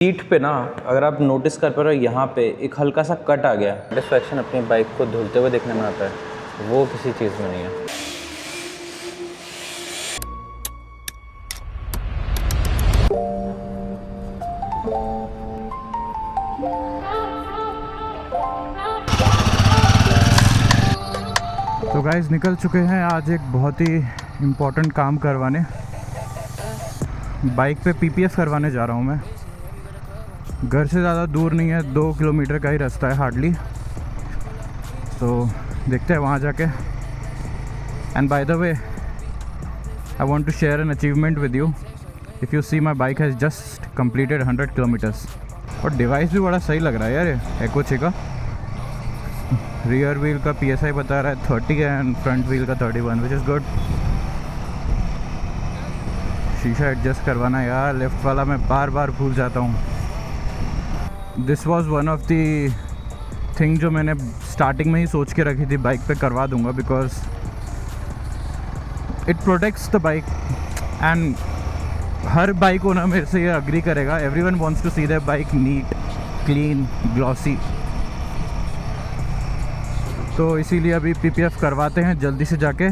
Seat पे ना अगर आप नोटिस कर पा रहे हो यहाँ पे एक हल्का सा कट आ गया। सेटिस्फैक्शन अपनी बाइक को धुलते हुए देखने में आता है, वो किसी चीज़ में नहीं है। तो गाइस निकल चुके हैं आज एक बहुत ही इम्पोर्टेंट काम करवाने। बाइक पे पीपीएफ करवाने जा रहा हूँ मैं। घर से ज़्यादा दूर नहीं है, 2 किलोमीटर का ही रास्ता है हार्डली। तो देखते हैं वहाँ जाके। And by the way I want to share an achievement with you. If you see my bike has just completed 100 kilometres. और डिवाइस भी बड़ा सही लग रहा है यार, ये एकोची का। रियर व्हील का PSI बता रहा है 30 एंड फ्रंट व्हील का 31, विच इज़ गुड। शीशा एडजस्ट करवाना यार, लेफ्ट वाला मैं बार बार भूल जाता हूँ। This was one of the thing जो मैंने स्टार्टिंग में ही सोच के रखी थी, बाइक पे करवा दूंगा because it protects the bike. And हर बाइक ओनर मेरे से ये अग्री करेगा, everyone wants to see their bike neat, clean, glossy. तो इसीलिए अभी PPF करवाते हैं जल्दी से जाके।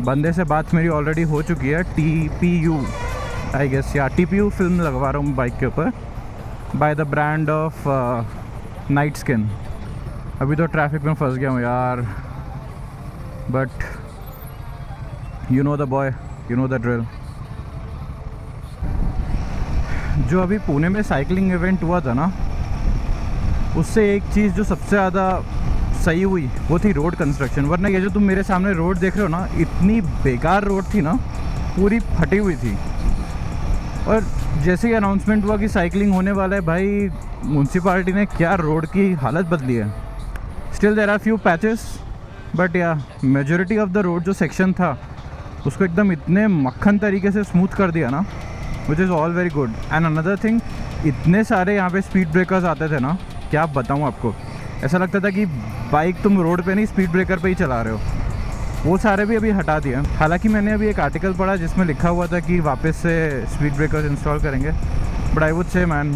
बंदे से बात मेरी ऑलरेडी हो चुकी है, TPU आई गेस, या TPU फिल्म लगवा रहा हूँ बाइक के ऊपर by the brand of night skin. अभी तो ट्रैफिक में फंस गया हूँ यार, but you know the boy, you know the drill. जो अभी पुणे में साइकिलिंग इवेंट हुआ था ना, उससे एक चीज़ जो सबसे ज़्यादा सही हुई वो थी रोड कंस्ट्रक्शन। वरना ये जो तुम मेरे सामने रोड देख रहे हो ना, इतनी बेकार रोड थी ना, पूरी फटी हुई थी। और जैसे ही अनाउंसमेंट हुआ कि साइकिलिंग होने वाला है, भाई म्यूनसिपालिटी ने क्या रोड की हालत बदली है। Still there are few patches, but yeah majority of the road जो सेक्शन था उसको एकदम इतने मक्खन तरीके से स्मूथ कर दिया ना, which is all very good. And another thing, इतने सारे यहाँ पे स्पीड ब्रेकर्स आते थे ना, क्या बताऊँ आपको। ऐसा लगता था कि बाइक तुम रोड पे नहीं, स्पीड ब्रेकर पे ही चला रहे हो। वो सारे भी अभी हटा दिए। हालांकि मैंने अभी एक आर्टिकल पढ़ा जिसमें लिखा हुआ था कि वापस से स्पीड ब्रेकर्स इंस्टॉल करेंगे, बट आई वुड से मैन,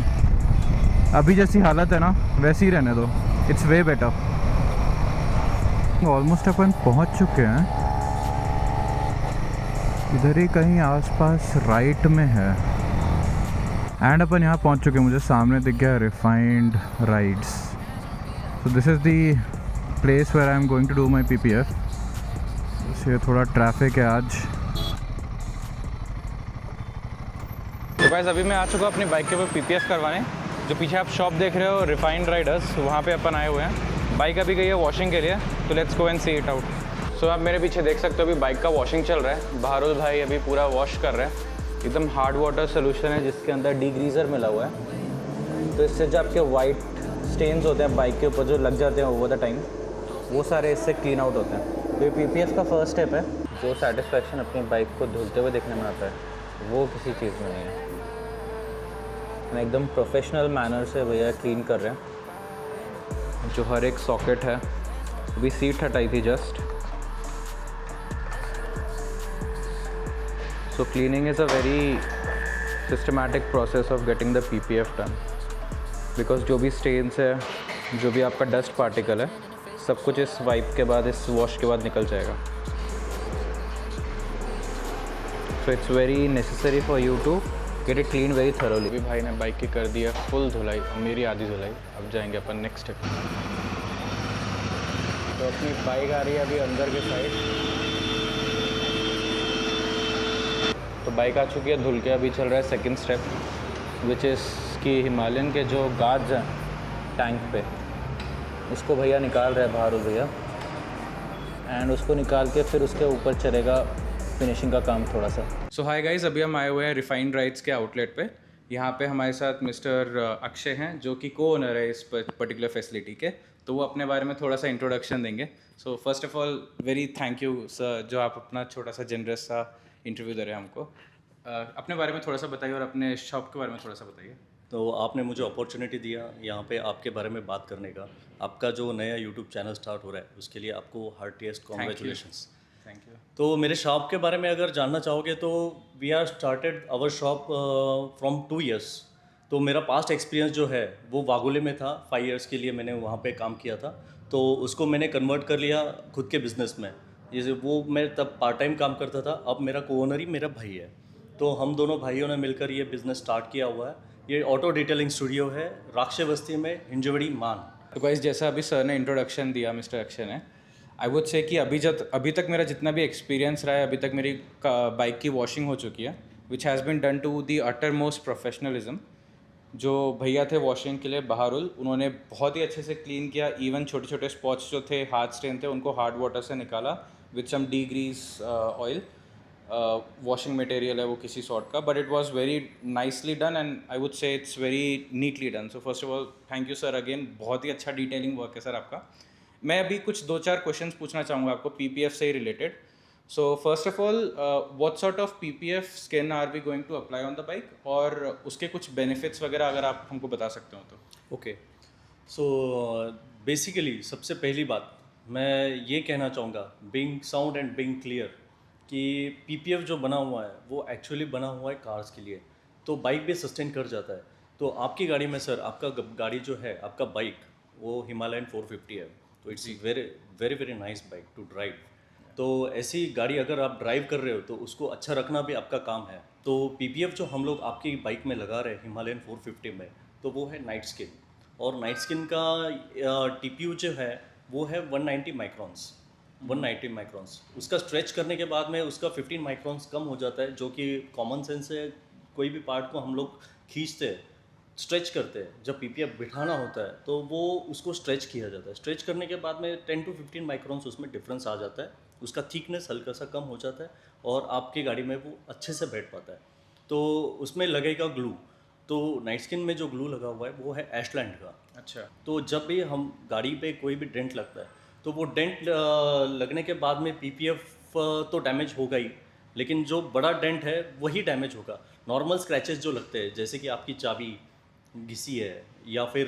अभी जैसी हालत है ना वैसी ही रहने दो, इट्स वे बेटर। ऑलमोस्ट अपन पहुंच चुके हैं, इधर ही कहीं आसपास राइट में है। एंड अपन यहाँ पहुंच चुके हैं, मुझे सामने दिख गया refined rides. So this is the place where I am going to do my PPF. इससे थोड़ा ट्रैफिक है आज। तो गाइस अभी मैं आ चुका हूँ अपनी बाइक के ऊपर PPF करवाने। जो पीछे आप शॉप देख रहे हो रिफाइंड राइडर्स, वहाँ पे अपन आए हुए हैं। बाइक अभी गई है वॉशिंग के लिए, तो let's go and see it out. So आप मेरे पीछे देख सकते हो अभी बाइक का वॉशिंग चल रहा है। बहारुल भाई अभी पूरा वॉश कर रहे हैं। एकदम हार्ड वाटर सोल्यूशन है जिसके अंदर डीग्रीजर मिला हुआ है। तो इससे जो आपके वाइट स्टेन्स होते हैं बाइक के ऊपर जो लग जाते हैं ओवर द टाइम, वो सारे इससे क्लीन आउट होते हैं। तो ये PPF का फर्स्ट स्टेप है। जो सेटिस्फैक्शन अपनी बाइक को धुलते हुए देखने में आता है, वो किसी चीज़ में नहीं है। मैं एकदम प्रोफेशनल मैनर से भैया क्लीन कर रहे हैं। जो हर एक सॉकेट है, अभी सीट हटाई थी just. So cleaning is a very systematic process of getting the PPF done. Because जो भी स्टेन्स है, जो भी आपका डस्ट पार्टिकल है, सब कुछ इस वाइप के बाद, इस वॉश के बाद निकल जाएगा। So it's very necessary for you to get it clean very thoroughly. अभी भाई ने बाइक की कर दी है फुल धुलाई और मेरी आधी धुलाई। अब जाएंगे अपन नेक्स्ट स्टेप। तो अपनी बाइक आ रही है अभी अंदर की साइड। तो बाइक आ चुकी है धुल के। अभी चल रहा है सेकेंड स्टेप, विच इज़ कि हिमालयन के जो गार्ड्स हैं टैंक पे, उसको भैया निकाल रहे हैं बहारुल भैया। एंड उसको निकाल के फिर उसके ऊपर चलेगा फिनिशिंग का काम थोड़ा सा। सो हाय गाइस, अभी हम आए हुए हैं रिफाइंड राइड्स के आउटलेट पे। यहाँ पे हमारे साथ मिस्टर अक्षय हैं जो कि को ओनर है इस पर्टिकुलर फैसिलिटी के। तो वो अपने बारे में थोड़ा सा इंट्रोडक्शन देंगे। सो first of all very thank you sir, जो आप अपना छोटा सा जनरस सा इंटरव्यू दे रहे हैं हमको। अपने बारे में थोड़ा सा बताइए और अपने शॉप के बारे में थोड़ा सा बताइए। तो आपने मुझे अपॉर्चुनिटी दिया यहाँ पे आपके बारे में बात करने का। आपका जो नया यूट्यूब चैनल स्टार्ट हो रहा है उसके लिए आपको हार्टिएस्ट कॉन्ग्रेचुलेशंस। Thank you. तो मेरे शॉप के बारे में अगर जानना चाहोगे तो we are started our shop from 2 years। तो मेरा पास्ट एक्सपीरियंस जो है वो वागोले में था, 5 इयर्स के लिए मैंने वहाँ पे काम किया था। तो उसको मैंने कन्वर्ट कर लिया खुद के बिज़नेस में। जैसे वो मैं तब पार्ट टाइम काम करता था, अब मेरा को-ओनर ही मेरा भाई है। तो हम दोनों भाइयों ने मिलकर ये बिज़नेस स्टार्ट किया हुआ है। ये ऑटो डिटेलिंग स्टूडियो है, राक्षे बस्ती में, हिंजवड़ी मान। तो गाइस जैसा अभी सर ने इंट्रोडक्शन दिया, मिस्टर अक्षय ने, आई वुड से कि अभी तक मेरा जितना भी एक्सपीरियंस रहा है, अभी तक मेरी बाइक की वॉशिंग हो चुकी है, which has been done to the uttermost professionalism. जो भैया थे वॉशिंग के लिए बहारुल, उन्होंने बहुत ही अच्छे से क्लीन किया। इवन छोटे छोटे स्पॉट्स जो थे, हाथ स्टेन थे, उनको हार्ड वाटर से निकाला with some degrease oil. Washing material है वो किसी सॉर्ट का, but it was very nicely done and I would say it's very neatly done. So first of all thank you sir again, बहुत ही अच्छा detailing work है sir आपका। मैं अभी कुछ 2-4 क्वेश्चंस पूछना चाहूँगा आपको पीपीएफ से ही related. So first of all, what sort of PPF skin are we going to apply on the bike, और उसके कुछ बेनिफिट्स वगैरह अगर आप हमको बता सकते हो तो। ओके, सो बेसिकली सबसे पहली बात मैं ये कहना चाहूँगा, being sound and being clear, कि पीपीएफ जो बना हुआ है वो एक्चुअली बना हुआ है कार्स के लिए, तो बाइक भी सस्टेन कर जाता है। तो आपकी गाड़ी में सर, आपका गाड़ी जो है, आपका बाइक वो हिमालयन 450 है, तो it's very very very nice bike to drive. तो ऐसी गाड़ी अगर आप ड्राइव कर रहे हो तो उसको अच्छा रखना भी आपका काम है। तो पीपीएफ जो हम लोग आपकी बाइक में लगा रहे हैं हिमालयन 450 में, तो वो है नाइट स्किन। और नाइट स्किन का टीपीयू जो है वो है 190 माइक्रॉन्स। 190 माइक्रॉन्स उसका स्ट्रेच करने के बाद में उसका 15 माइक्रॉन्स कम हो जाता है, जो कि कॉमन सेंस है। कोई भी पार्ट को हम लोग खींचते हैं, स्ट्रेच करते हैं, जब पीपीएफ बिठाना होता है तो वो उसको स्ट्रेच किया जाता है। स्ट्रेच करने के बाद में 10 to 15 माइक्रॉन्स उसमें डिफरेंस आ जाता है, उसका थिकनेस हल्का सा कम हो जाता है और आपकी गाड़ी में वो अच्छे से बैठ पाता है। तो उसमें लगेगा ग्लू। तो नाइट स्किन में जो ग्लू लगा हुआ है वो है एशलैंड का। अच्छा। तो जब भी हम गाड़ी पे कोई भी डेंट लगता है तो वो डेंट लगने के बाद में पीपीएफ तो डैमेज होगा ही, लेकिन जो बड़ा डेंट है वही डैमेज होगा। नॉर्मल स्क्रैचेस जो लगते हैं, जैसे कि आपकी चाबी घिसी है, या फिर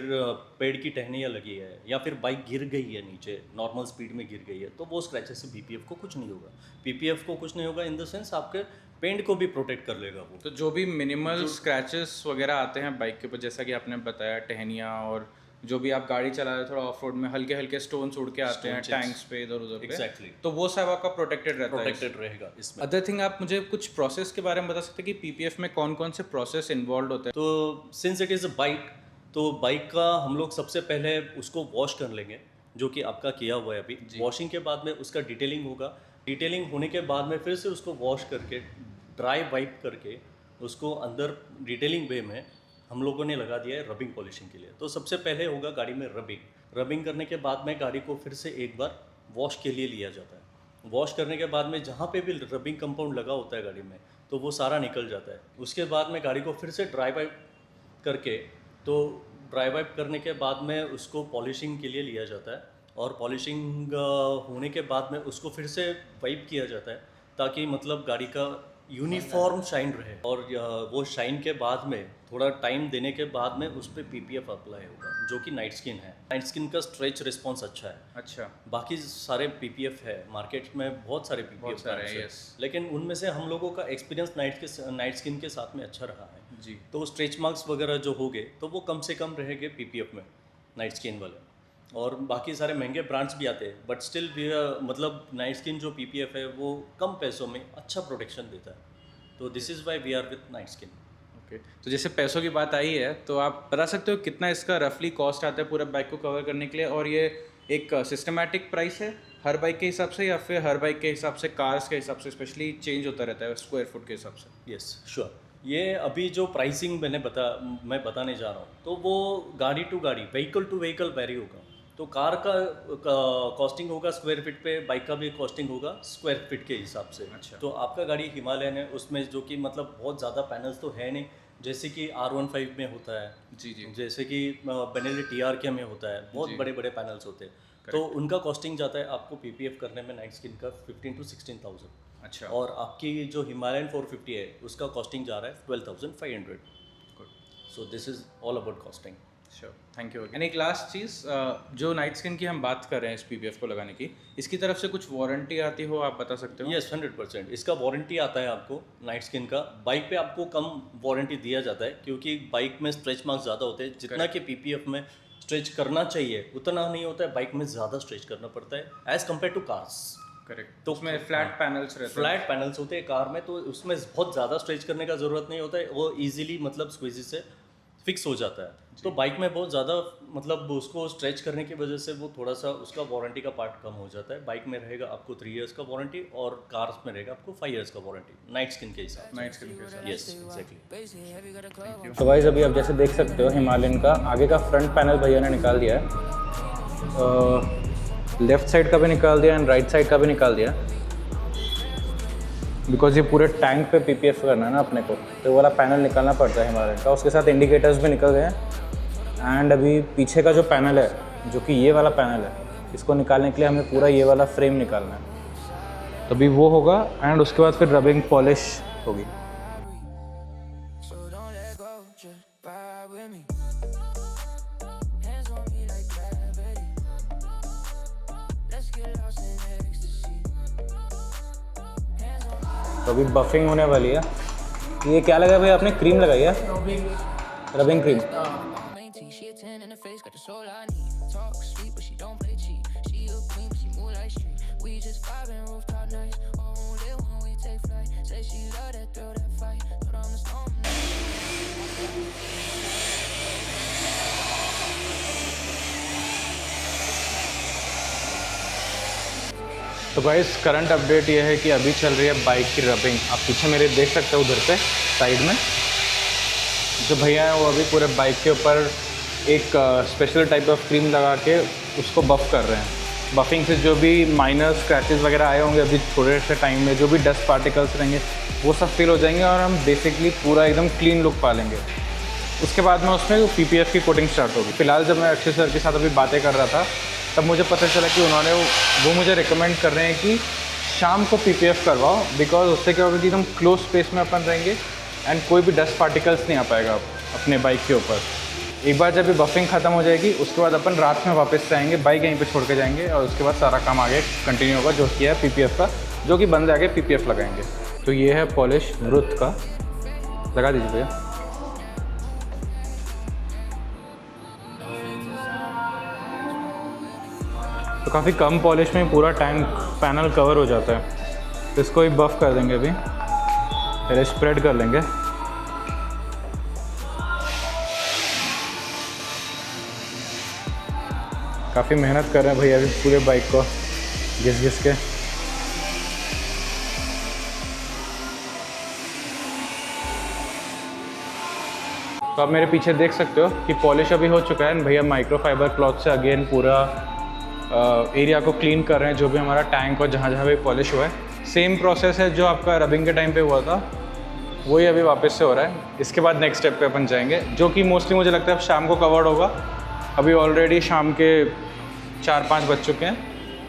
पेड़ की टहनियाँ लगी है, या फिर बाइक गिर गई है नीचे, नॉर्मल स्पीड में गिर गई है, तो वो स्क्रैचेस से पीपीएफ को कुछ नहीं होगा। पीपीएफ को कुछ नहीं होगा इन द सेंस आपके पेंट को भी प्रोटेक्ट कर लेगा वो। तो जो भी मिनिमल स्क्रैचेस वगैरह आते हैं बाइक के ऊपर, जैसा कि आपने बताया टहनियाँ, और जो भी आप गाड़ी चला रहे हो थोड़ा ऑफ रोड में हल्के हल्के स्टोन्स उड़ के आते हैं टैंक्स पे इधर उधर पे, Exactly. तो वो सब आपका प्रोटेक्टेड रहता है। प्रोटेक्टेड रहेगा इसमें। अदर थिंग, आप मुझे कुछ प्रोसेस के बारे में बता सकते हैं कि पीपीएफ में कौन कौन से प्रोसेस इन्वॉल्व होते हैं? तो since it is a bike, तो बाइक का हम लोग सबसे पहले उसको वॉश कर लेंगे, जो कि आपका किया हुआ है अभी। वॉशिंग के बाद में उसका डिटेलिंग होगा। डिटेलिंग होने के बाद में फिर से उसको वॉश करके ड्राई वाइप करके उसको अंदर डिटेलिंग वे में हम लोगों ने लगा दिया है रबिंग पॉलिशिंग के लिए। तो सबसे पहले होगा गाड़ी में रबिंग करने के बाद में गाड़ी को फिर से एक बार वॉश के लिए लिया जाता है। वॉश करने के बाद में जहाँ पे भी रबिंग कंपाउंड लगा होता है गाड़ी में, तो वो सारा निकल जाता है। उसके बाद में गाड़ी को फिर से ड्राई वाइप करके, तो ड्राई वाइप करने के बाद में उसको पॉलिशिंग के लिए लिया जाता है, और पॉलिशिंग होने के बाद में उसको फिर से वाइप किया जाता है, ताकि मतलब गाड़ी का यूनिफॉर्म शाइन रहे। और वो शाइन के बाद में थोड़ा टाइम देने के बाद में उस पर पीपीएफ अप्लाई होगा, जो कि नाइट स्किन है। नाइट स्किन का स्ट्रेच रिस्पॉन्स अच्छा है। अच्छा। बाकी सारे पीपीएफ है मार्केट में, बहुत सारे पीपीएफ है, लेकिन उनमें से हम लोगों का एक्सपीरियंस नाइट स्किन के साथ में अच्छा रहा है जी। तो स्ट्रेच मार्क्स वगैरह जो होंगे तो वो कम से कम रहेंगे पीपीएफ में, नाइट स्किन वाले। और बाकी सारे महंगे ब्रांड्स भी आते हैं, बट स्टिल भी मतलब नाइट स्किन जो पीपीएफ है वो कम पैसों में अच्छा प्रोटेक्शन देता है। तो this is why we are with night skin. Okay, तो जैसे पैसों की बात आई है, तो आप बता सकते हो कितना इसका रफली कॉस्ट आता है पूरा बाइक को कवर करने के लिए? और ये एक सिस्टमैटिक प्राइस है हर बाइक के हिसाब से, या फिर हर बाइक के हिसाब से, कार्स के हिसाब से स्पेशली चेंज होता रहता है स्क्वायर फुट के हिसाब से? Yes sure. ये अभी जो प्राइसिंग मैं बताने जा रहा हूँ, तो वो गाड़ी टू गाड़ी, व्हीकल टू व्हीकल वेरी होगा। तो कार का कॉस्टिंग होगा स्क्वायर फीट पे, बाइक का भी कॉस्टिंग होगा स्क्वायर फीट के हिसाब से। अच्छा। तो आपका गाड़ी हिमालयन है, उसमें जो कि मतलब बहुत ज़्यादा पैनल्स तो है नहीं, जैसे कि R15 में होता है, जी जी, जैसे कि बेनेली TRK में होता है, बहुत बड़े बड़े पैनल्स होते हैं। तो उनका कॉस्टिंग जाता है आपको पीपीएफ करने में नाइट स्किन का 15 to 16,000। अच्छा। और आपकी जो हिमालयन 450 है उसका कॉस्टिंग जा रहा है 12,500। So this is all about costing. Sure, thank you. And एक लास्ट चीज़, जो नाइट स्किन की हम बात कर रहे हैं इस पीपीएफ को लगाने की, इसकी तरफ से कुछ वारंटी आती हो, आप बता सकते हो? यस 100%। इसका वारंटी आता है आपको नाइट स्किन का। बाइक पे आपको कम वारंटी दिया जाता है क्योंकि बाइक में स्ट्रेच मार्क्स ज़्यादा होते हैं। जितना कि पीपीएफ में स्ट्रेच करना चाहिए उतना नहीं होता है, बाइक में ज़्यादा स्ट्रेच करना पड़ता है as compare to cars. Correct. तो उसमें फ्लैट पैनल्स रहते हैं। फ्लैट पैनल्स होते हैं कार में, तो उसमें बहुत ज़्यादा स्ट्रेच करने का ज़रूरत नहीं होता है, वो ईजिली मतलब स्क्वीजी से फिक्स हो जाता है। तो बाइक में बहुत ज़्यादा मतलब उसको स्ट्रेच करने की वजह से वो थोड़ा सा उसका वारंटी का पार्ट कम हो जाता है। बाइक में रहेगा आपको 3 इयर्स का वारंटी और कार्स में रहेगा आपको 5 इयर्स का वारंटी नाइट स्किन के हिसाब नाइट स्किन के साथ। से। Yes exactly. तो गाइस अभी आप जैसे देख सकते हो हिमालयन का आगे का फ्रंट पैनल भैया ने निकाल दिया है, लेफ़्ट साइड का भी निकाल दिया एंड राइट साइड का भी निकाल दिया, बिकॉज ये पूरे टैंक पे पीपीएफ करना है ना अपने को, तो वो वाला पैनल निकालना पड़ता है हिमालयन का। उसके साथ इंडिकेटर्स भी निकल गए हैं एंड अभी पीछे का जो पैनल है, जो कि ये वाला पैनल है, इसको निकालने के लिए हमें पूरा ये वाला फ्रेम निकालना है। तो अभी वो होगा एंड उसके बाद फिर रबिंग पॉलिश होगी। तो अभी बफिंग होने वाली है। ये क्या लगा भाई आपने? क्रीम लगाई है? Rubbing cream. तो गाइस करंट अपडेट ये है कि अभी चल रही है बाइक की रबिंग। आप पीछे मेरे देख सकते हो उधर पे साइड में जो भैया हैं वो अभी पूरे बाइक के ऊपर एक स्पेशल टाइप ऑफ क्रीम लगा के उसको बफ़ कर रहे हैं। बफिंग से जो भी माइनर स्क्रैचेस वगैरह आए होंगे अभी थोड़े से टाइम में, जो भी डस्ट पार्टिकल्स रहेंगे वो सब फिल हो जाएंगे और हम बेसिकली पूरा एकदम क्लीन लुक पालेंगे। उसके बाद में उसमें पीपीएफ की कोटिंग स्टार्ट होगी। फिलहाल जब मैं अक्षय सर के साथ अभी बातें कर रहा था तब मुझे पता चला कि उन्होंने वो मुझे रिकमेंड कर रहे हैं कि शाम को पीपीएफ करवाओ, बिकॉज उससे क्या होगा कि एकदम क्लोज स्पेस में अपन रहेंगे एंड कोई भी डस्ट पार्टिकल्स नहीं आ पाएगा अपने बाइक के ऊपर। एक बार जब ये बफिंग ख़त्म हो जाएगी उसके बाद अपन रात में वापस से आएंगे, बाइक यहीं पे छोड़ के जाएंगे और उसके बाद सारा काम आगे कंटिन्यू होगा जो किया है पीपीएफ का, जो कि बंदे आगे पीपीएफ लगाएंगे। तो ये है पॉलिश वृत्त का, लगा दीजिए भैया। तो काफ़ी कम पॉलिश में पूरा टैंक पैनल कवर हो जाता है। तो इसको ही बफ़ कर देंगे अभी, पहले स्प्रेड कर लेंगे। काफ़ी मेहनत कर रहे हैं भैया अभी पूरे बाइक को घिस घिस के। तो आप मेरे पीछे देख सकते हो कि पॉलिश अभी हो चुका है। भैया माइक्रोफाइबर क्लॉथ से अगेन पूरा एरिया को क्लीन कर रहे हैं, जो भी हमारा टैंक और जहाँ जहाँ भी पॉलिश हुआ है। सेम प्रोसेस है जो आपका रबिंग के टाइम पे हुआ था, वही अभी वापस से हो रहा है। इसके बाद नेक्स्ट स्टेप पे अपन जाएंगे, जो कि मोस्टली मुझे लगता है अब शाम को कवर्ड होगा। अभी ऑलरेडी शाम के 4-5 बज चुके हैं।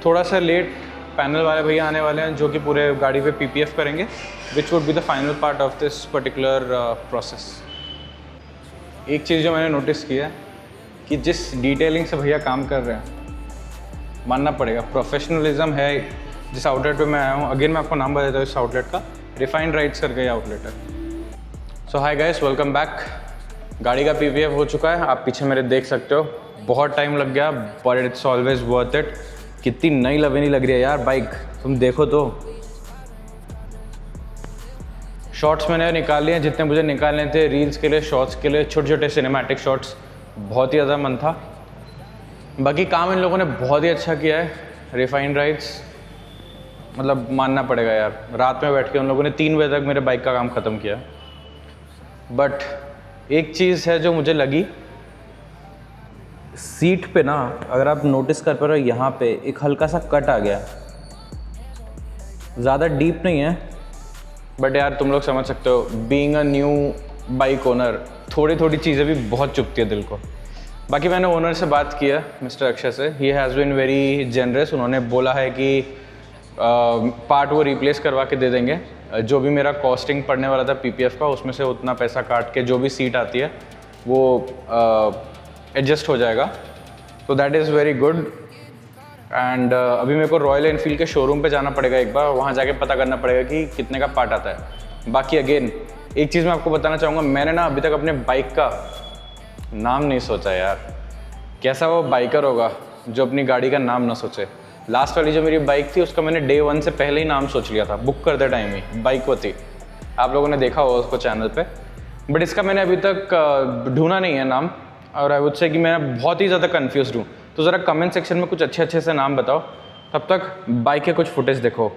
थोड़ा सा लेट पैनल वाले भैया आने वाले हैं जो कि पूरे गाड़ी पे पीपीएफ करेंगे, which would be the final part of this particular process. एक चीज़ जो मैंने नोटिस किया कि जिस डिटेलिंग से भैया काम कर रहे हैं, मानना पड़ेगा प्रोफेशनलिज्म है। जिस आउटलेट पे मैं आया हूँ, अगेन मैं आपको नाम बता देता हूँ इस आउटलेट का, रिफाइंड राइड्स करके ये आउटलेट है। सो हाय गाइस, वेलकम बैक। गाड़ी का पीपीएफ हो चुका है, आप पीछे मेरे देख सकते हो। बहुत टाइम लग गया but it's always worth it. कितनी नई लवेनी लग रही है यार बाइक, तुम देखो तो। शॉट्स मैंने निकाल लिए जितने मुझे निकालने थे, रील्स के लिए, शॉर्ट्स के लिए, छोटे छोटे सिनेमैटिक शॉट्स। बहुत ही ज़्यादा मन था। बाकी काम इन लोगों ने बहुत ही अच्छा किया है। रिफाइंड राइड्स मतलब मानना पड़ेगा यार, रात में बैठ के उन लोगों ने 3 बजे तक मेरे बाइक का काम ख़त्म किया। बट एक चीज़ है जो मुझे लगी, सीट पे ना अगर आप नोटिस कर पा रहे हो, यहाँ पे एक हल्का सा कट आ गया। ज़्यादा डीप नहीं है बट यार तुम लोग समझ सकते हो, being a new bike owner थोड़ी थोड़ी चीज़ें भी बहुत चुभती है दिल को। बाकी मैंने ओनर से बात किया, मिस्टर अक्षय से। He has been very generous. उन्होंने बोला है कि पार्ट वो रिप्लेस करवा के दे देंगे। जो भी मेरा कॉस्टिंग पड़ने वाला था पीपीएफ का, उसमें से उतना पैसा काट के जो भी सीट आती है वो एडजस्ट हो जाएगा, तो that is very good. And अभी मेरे को रॉयल एनफील्ड के शोरूम पे जाना पड़ेगा एक बार, वहाँ जाके पता करना पड़ेगा कि कितने का पार्ट आता है। बाकी अगेन एक चीज़ मैं आपको बताना चाहूँगा, मैंने ना अभी तक अपने बाइक का नाम नहीं सोचा यार। कैसा वो बाइकर होगा जो अपनी गाड़ी का नाम ना सोचे। लास्ट वाली जो मेरी बाइक थी उसका मैंने डे 1 से पहले ही नाम सोच लिया था, बुक करते टाइम ही बाइक वो थी। आप लोगों ने देखा होगा उसको चैनल पे, बट इसका मैंने अभी तक ढूंढा नहीं है नाम, और आई वुड से कि मैं बहुत ही ज़्यादा कन्फ्यूज़ हूँ। तो ज़रा कमेंट सेक्शन में कुछ अच्छे अच्छे से नाम बताओ, तब तक बाइक के कुछ फुटेज देखो।